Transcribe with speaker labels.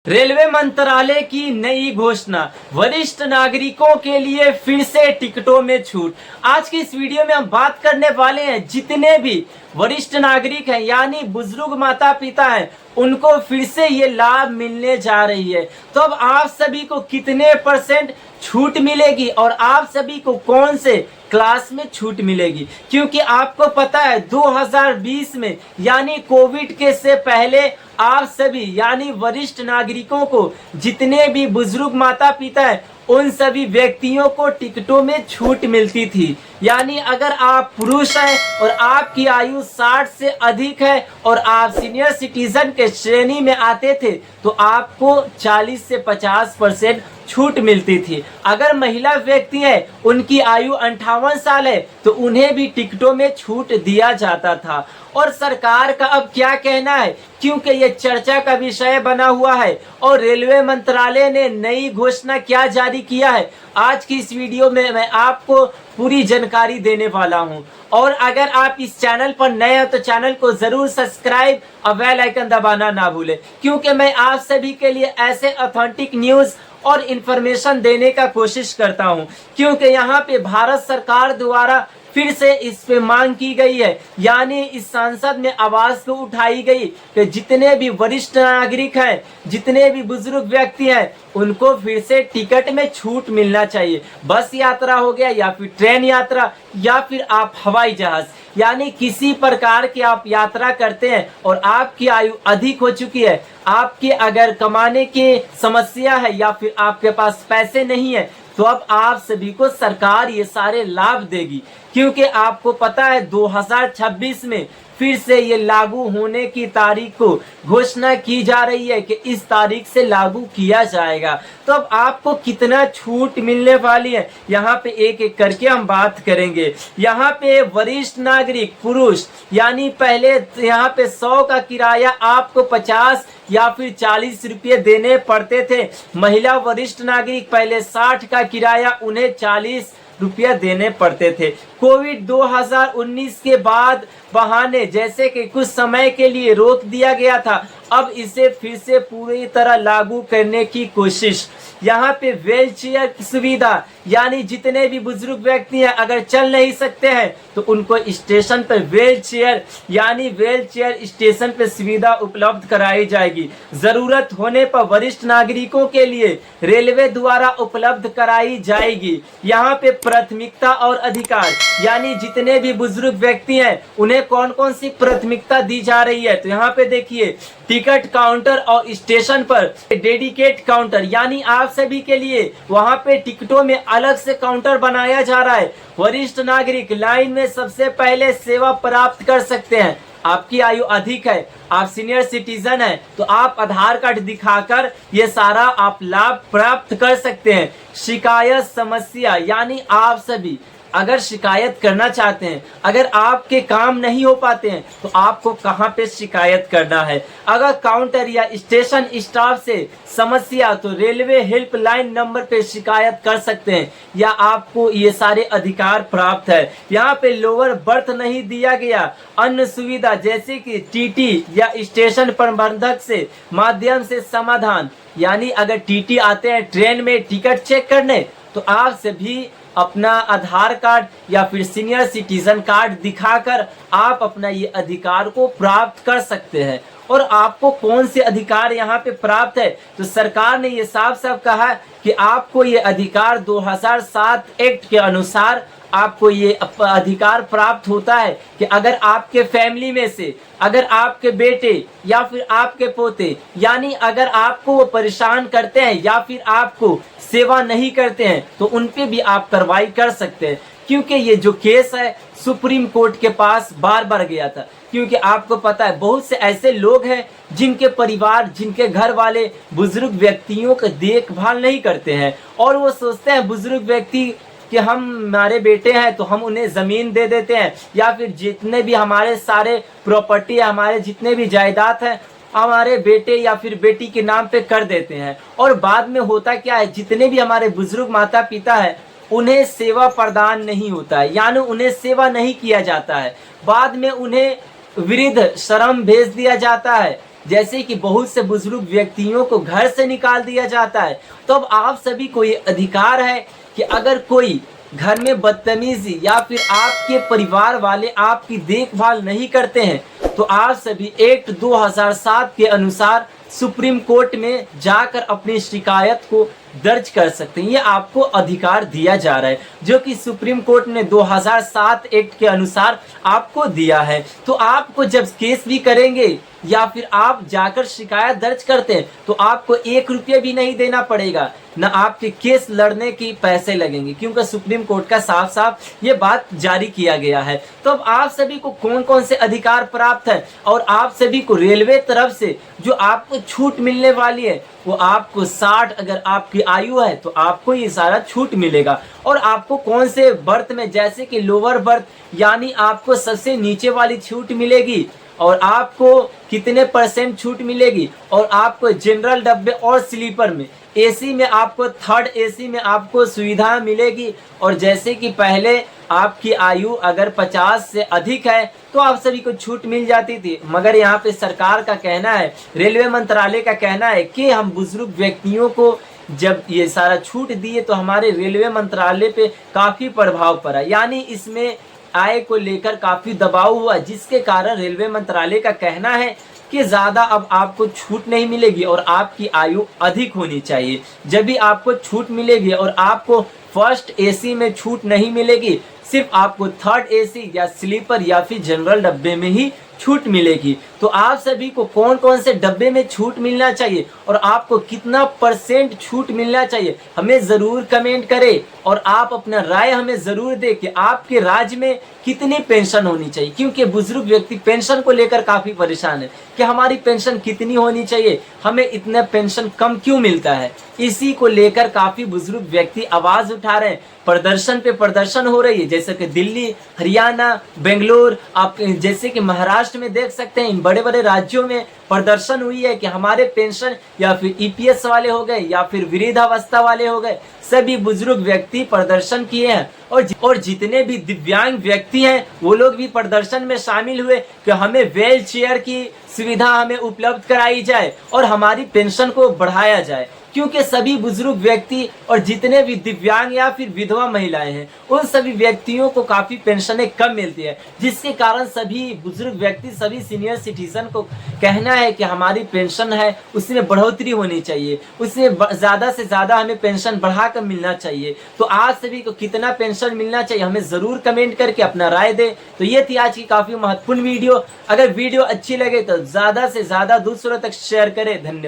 Speaker 1: Railway मंत्रालय की नई घोषणा, वरिष्ठ नागरिकों के लिए फिर से टिकटों में छूट। आज की इस वीडियो में हम बात करने वाले हैं जितने भी वरिष्ठ नागरिक हैं यानी बुजुर्ग माता पिता हैं उनको फिर से ये लाभ मिलने जा रही है। तो अब आप सभी को कितने % छूट मिलेगी और आप सभी को कौन से क्लास में छूट मिलेगी, क्योंकि आपको पता है 2020 में यानी कोविड के से पहले आप सभी यानी वरिष्ठ नागरिकों को जितने भी बुजुर्ग माता पिता हैं उन सभी व्यक्तियों को टिकटों में छूट मिलती थी। यानी अगर आप पुरुष हैं और आपकी आयु 60 से अधिक है और आप सीनियर सिटीजन के श्रेणी में आते थे तो आपको 40 से 50% छूट मिलती थी। अगर महिला व्यक्ति है उनकी आयु 58 साल है तो उन्हें भी टिकटों में छूट दिया जाता था। और सरकार का अब क्या कहना है, क्योंकि ये चर्चा का विषय बना हुआ है और रेलवे मंत्रालय ने नई घोषणा क्या जारी किया है, आज की इस वीडियो में मैं आपको पूरी जानकारी देने वाला हूं। और अगर आप इस चैनल पर नए हैं तो चैनल को जरूर सब्सक्राइब और बेल आइकन दबाना ना भूलें, क्योंकि मैं आप सभी के लिए ऐसे ऑथेंटिक न्यूज और इंफॉर्मेशन देने का कोशिश करता हूं, क्योंकि यहाँ पे भारत सरकार द्वारा फिर से इस पे मांग की गई है, यानी इस संसद में आवाज को उठाई गई कि जितने भी वरिष्ठ नागरिक हैं, जितने भी बुजुर्ग व्यक्ति हैं उनको फिर से टिकट में छूट मिलना चाहिए। बस यात्रा हो गया या फिर ट्रेन यात्रा या फिर आप हवाई जहाज, यानी किसी प्रकार की आप यात्रा करते हैं और आपकी आयु अधिक हो चुकी है, आपके अगर कमाने की समस्या है या फिर आपके पास पैसे नहीं है तो अब आप सभी को सरकार ये सारे लाभ देगी, क्योंकि आपको पता है 2026 में फिर से ये लागू होने की तारीख को घोषणा की जा रही है कि इस तारीख से लागू किया जाएगा। तो अब आपको कितना छूट मिलने वाली है यहाँ पे एक एक करके हम बात करेंगे। यहाँ पे वरिष्ठ नागरिक पुरुष यानी पहले यहाँ पे 100 का किराया आपको 50 या फिर 40 रुपये देने पड़ते थे। महिला वरिष्ठ नागरिक पहले 60 का किराया उन्हें 40 रुपया देने पड़ते थे। कोविड 2019 के बाद बहाने जैसे कि कुछ समय के लिए रोक दिया गया था, अब इसे फिर से पूरी तरह लागू करने की कोशिश। यहाँ पे व्हील चेयर की सुविधा, यानी जितने भी बुजुर्ग व्यक्ति हैं अगर चल नहीं सकते हैं तो उनको स्टेशन पर व्हील चेयर यानी व्हील चेयर स्टेशन पर सुविधा उपलब्ध कराई जाएगी। जरूरत होने पर वरिष्ठ नागरिकों के लिए रेलवे द्वारा उपलब्ध कराई जाएगी। यहाँ पे प्राथमिकता और अधिकार, यानी जितने भी बुजुर्ग व्यक्ति हैं उन्हें कौन कौन सी प्राथमिकता दी जा रही है, तो यहाँ पे देखिए टिकट काउंटर और स्टेशन पर डेडिकेट काउंटर, यानी आप सभी के लिए वहां पे टिकटों में अलग से काउंटर बनाया जा रहा है। वरिष्ठ नागरिक लाइन में सबसे पहले सेवा प्राप्त कर सकते हैं। आपकी आयु अधिक है, आप सीनियर सिटीजन हैं तो आप आधार कार्ड दिखाकर ये सारा आप लाभ प्राप्त कर सकते हैं। शिकायत समस्या, यानी आप सभी अगर शिकायत करना चाहते हैं, अगर आपके काम नहीं हो पाते हैं तो आपको कहां पे शिकायत करना है। अगर काउंटर या स्टेशन स्टाफ से समस्या तो रेलवे हेल्पलाइन नंबर पे शिकायत कर सकते हैं, या आपको ये सारे अधिकार प्राप्त है। यहाँ पे लोअर बर्थ नहीं दिया गया, अन्य सुविधा जैसे कि टीटी या स्टेशन प्रबंधक से माध्यम से समाधान, यानी अगर टीटी आते हैं ट्रेन में टिकट चेक करने तो आप सभी अपना आधार कार्ड या फिर सीनियर सिटीजन कार्ड दिखाकर आप अपना ये अधिकार को प्राप्त कर सकते हैं। और आपको कौन से अधिकार यहाँ पे प्राप्त है, तो सरकार ने ये साफ साफ कहा कि आपको ये अधिकार 2007 एक्ट के अनुसार आपको ये अधिकार प्राप्त होता है कि अगर आपके फैमिली में से अगर आपके बेटे या फिर आपके पोते, यानी अगर आपको वो परेशान करते हैं या फिर आपको सेवा नहीं करते हैं तो उन पे भी आप कार्रवाई कर सकते हैं। क्योंकि ये जो केस है सुप्रीम कोर्ट के पास बार बार गया था, क्योंकि आपको पता है बहुत से ऐसे लोग हैं जिनके परिवार जिनके घर वाले बुजुर्ग व्यक्तियों का देखभाल नहीं करते हैं और वो सोचते हैं बुजुर्ग व्यक्ति कि हम हमारे बेटे हैं तो हम उन्हें जमीन दे देते हैं या फिर जितने भी हमारे सारे प्रॉपर्टी हमारे जितने भी जायदाद है हमारे बेटे या फिर बेटी के नाम पे कर देते हैं। और बाद में होता क्या है, जितने भी हमारे बुजुर्ग माता पिता है उन्हें सेवा प्रदान नहीं होता है, यानी उन्हें सेवा नहीं किया जाता है। बाद में उन्हें वृद्ध श्रम भेज दिया जाता है, जैसे कि बहुत से बुजुर्ग व्यक्तियों को घर से निकाल दिया जाता है। तो अब आप सभी को ये अधिकार है कि अगर कोई घर में बदतमीजी या फिर आपके परिवार वाले आपकी देखभाल नहीं करते हैं तो आप सभी एक्ट 2007 के अनुसार सुप्रीम कोर्ट में जाकर अपनी शिकायत को दर्ज कर सकते हैं। ये आपको अधिकार दिया जा रहा है जो कि सुप्रीम कोर्ट ने 2007 एक्ट के अनुसार आपको दिया है। तो आपको जब केस भी करेंगे या फिर आप जाकर शिकायत दर्ज करते हैं तो आपको 1 रुपया भी नहीं देना पड़ेगा, न आपके केस लड़ने की पैसे लगेंगे, क्योंकि सुप्रीम कोर्ट का साफ साफ ये बात जारी किया गया है। तो अब आप सभी को कौन कौन से अधिकार प्राप्त है और आप सभी को रेलवे तरफ से जो आपको छूट मिलने वाली है वो आपको 60 अगर आपकी आयु है तो आपको ये सारा छूट मिलेगा। और आपको कौन से बर्थ में, जैसे कि लोअर बर्थ यानी आपको सबसे नीचे वाली छूट मिलेगी और आपको कितने % छूट मिलेगी, और आपको जनरल डब्बे और स्लीपर में, एसी में आपको 3rd एसी में आपको सुविधा मिलेगी। और जैसे कि पहले आपकी आयु अगर 50 से अधिक है तो आप सभी को छूट मिल जाती थी, मगर यहाँ पे सरकार का कहना है, रेलवे मंत्रालय का कहना है कि हम बुजुर्ग व्यक्तियों को जब ये सारा छूट दिए तो हमारे रेलवे मंत्रालय पे काफी प्रभाव पड़ा, यानी इसमें आय को लेकर काफी दबाव हुआ, जिसके कारण रेलवे मंत्रालय का कहना है कि ज्यादा अब आपको छूट नहीं मिलेगी और आपकी आयु अधिक होनी चाहिए। जब भी आपको छूट मिलेगी और आपको 1st एसी में छूट नहीं मिलेगी, सिर्फ आपको 3rd एसी या स्लीपर या फिर जनरल डब्बे में ही छूट मिलेगी। तो आप सभी को कौन कौन से डब्बे में छूट मिलना चाहिए और आपको कितना % छूट मिलना चाहिए हमें जरूर कमेंट करें, और आप अपना राय हमें जरूर दें कि आपके राज्य में कितनी पेंशन होनी चाहिए, क्योंकि बुजुर्ग व्यक्ति पेंशन को लेकर काफी परेशान है कि हमारी पेंशन कितनी होनी चाहिए, हमें इतना पेंशन कम क्यों मिलता है। इसी को लेकर काफी बुजुर्ग व्यक्ति आवाज उठा रहे हैं, प्रदर्शन पे प्रदर्शन हो रही है, जैसे कि दिल्ली, हरियाणा, बेंगलोर, आप जैसे कि महाराष्ट्र में देख सकते हैं, इन बड़े बड़े राज्यों में प्रदर्शन हुई है कि हमारे पेंशन या फिर ईपीएस वाले हो गए या फिर वृद्धावस्था वाले हो गए, सभी बुजुर्ग व्यक्ति प्रदर्शन किए हैं। और जितने भी दिव्यांग व्यक्ति हैं वो लोग भी प्रदर्शन में शामिल हुए कि हमें व्हील चेयर की सुविधा हमें उपलब्ध कराई जाए और हमारी पेंशन को बढ़ाया जाए, क्योंकि सभी बुजुर्ग व्यक्ति और जितने भी दिव्यांग या फिर विधवा महिलाएं हैं उन सभी व्यक्तियों को काफी पेंशनें कम मिलती है, जिसके कारण सभी बुजुर्ग व्यक्ति, सभी सीनियर सिटीजन को कहना है कि हमारी पेंशन है उसमें बढ़ोतरी होनी चाहिए, उसमें ज्यादा से ज्यादा हमें पेंशन बढ़ाकर मिलना चाहिए। तो आज सभी को कितना पेंशन मिलना चाहिए हमें जरूर कमेंट करके अपना राय दे। तो ये थी आज की काफी महत्वपूर्ण वीडियो। अगर वीडियो अच्छी लगे तो ज्यादा से ज्यादा दूसरों तक शेयर करें। धन्यवाद।